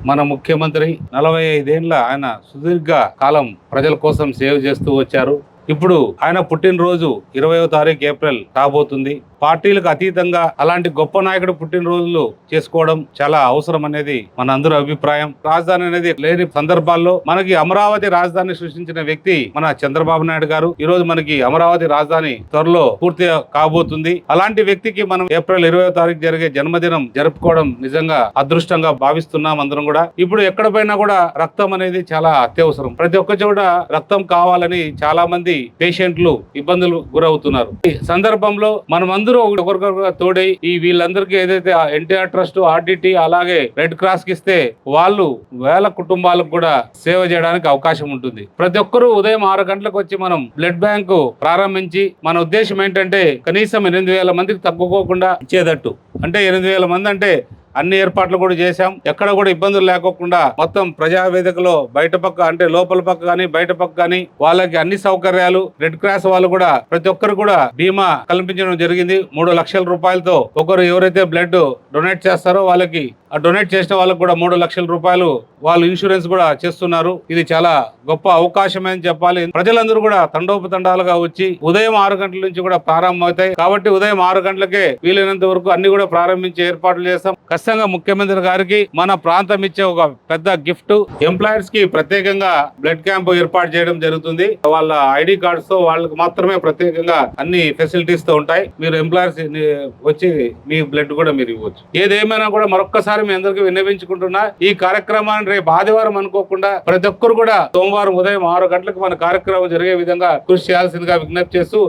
మన ముఖ్యమంత్రి 45 ఏళ్ల ఆయన సుదీర్ఘ కాలం ప్రజల కోసం సేవ చేస్తూ వచ్చారు. ఇప్పుడు ఆయన పుట్టినరోజు 20వ తారీఖు ఏప్రిల్ రాబోతుంది. పార్టీలకు అతీతంగా అలాంటి గొప్ప నాయకుడు పుట్టినరోజులు చేసుకోవడం చాలా అవసరం అనేది మన అందరి అభిప్రాయం. రాజధాని అనేది లేని సందర్భాల్లో మనకి అమరావతి రాజధాని సృష్టించిన వ్యక్తి మన చంద్రబాబు నాయుడు గారు. ఈ రోజు మనకి అమరావతి రాజధాని త్వరలో పూర్తి కాబోతుంది. అలాంటి వ్యక్తికి మనం ఏప్రిల్ 20వ తారీఖు జరిగే జన్మదినం జరుపుకోవడం నిజంగా అదృష్టంగా భావిస్తున్నాం అందరం కూడా. ఇప్పుడు ఎక్కడ పోయినా కూడా రక్తం అనేది చాలా అత్యవసరం. ప్రతి ఒక్క చోట రక్తం కావాలని చాలా మంది పేషెంట్లు ఇబ్బందులు గురవుతున్నారు. ఈ సందర్భంలో మనమందరూ ఒకరికొకరు తోడై ఈ వీళ్ళందరికీ ఏదైతే ఎన్టీఆర్ ట్రస్ట్, ఆర్డిటి అలాగే రెడ్ క్రాస్ కి ఇస్తే వాళ్ళు వేల కుటుంబాలకు కూడా సేవ చేయడానికి అవకాశం ఉంటుంది. ప్రతి ఒక్కరూ ఉదయం 6 గంటలకు వచ్చి మనం బ్లడ్ బ్యాంకు ప్రారంభించి మన ఉద్దేశం ఏంటంటే కనీసం 8,000 మందికి తగ్గుకోకుండా ఇచ్చేటట్టు. అంటే 8,000 మంది అంటే అన్ని ఏర్పాట్లు కూడా చేశాం. ఎక్కడ కూడా ఇబ్బందులు లేకోకుండా మొత్తం ప్రజావేదికలో బయట పక్క అంటే లోపల పక్క కానీ బయట పక్క కానీ వాళ్ళకి అన్ని సౌకర్యాలు రెడ్ క్రాస్ వాళ్ళు కూడా ప్రతి ఒక్కరు కూడా బీమా కల్పించడం జరిగింది. 3 లక్షల రూపాయలతో ఒకరు ఎవరైతే బ్లడ్ డొనేట్ చేస్తారో వాళ్ళకి ఆ డొనేట్ చేసిన వాళ్ళకి కూడా 3 లక్షల రూపాయలు వాళ్ళు ఇన్సూరెన్స్ కూడా చేస్తున్నారు. ఇది చాలా గొప్ప అవకాశమే అని చెప్పాలి. ప్రజలందరూ కూడా తండోపతండాలుగా వచ్చి ఉదయం 6 గంటల నుంచి కూడా ప్రారంభమవుతాయి. కాబట్టి ఉదయం 6 గంటలకే వీలైనంత వరకు అన్ని కూడా ప్రారంభించే ఏర్పాట్లు చేస్తాం. ఖచ్చితంగా ముఖ్యమంత్రి గారికి మన ప్రాంతం ఇచ్చే ఒక పెద్ద గిఫ్ట్. ఎంప్లాయర్స్ కి ప్రత్యేకంగా బ్లడ్ క్యాంప్ ఏర్పాటు చేయడం జరుగుతుంది. వాళ్ళ ఐడి కార్డ్స్ తో వాళ్ళకి మాత్రమే ప్రత్యేకంగా అన్ని ఫెసిలిటీస్ తో ఉంటాయి. మీరు ఎంప్లాయర్స్ వచ్చి మీ బ్లడ్ కూడా మీరు ఇవ్వచ్చు. ఏదేమైనా కూడా మరొక్కసారి మీ అందరికీ విన్నవించుకుంటున్నా, ఈ కార్యక్రమాన్ని రేపు ఆదివారం అనుకోకుండా ప్రతి ఒక్కరు కూడా సోమవారం ఉదయం 6 గంటలకు మన కార్యక్రమం జరిగే విధంగా కృషి చేయాల్సిందిగా విజ్ఞప్తి చేస్తూ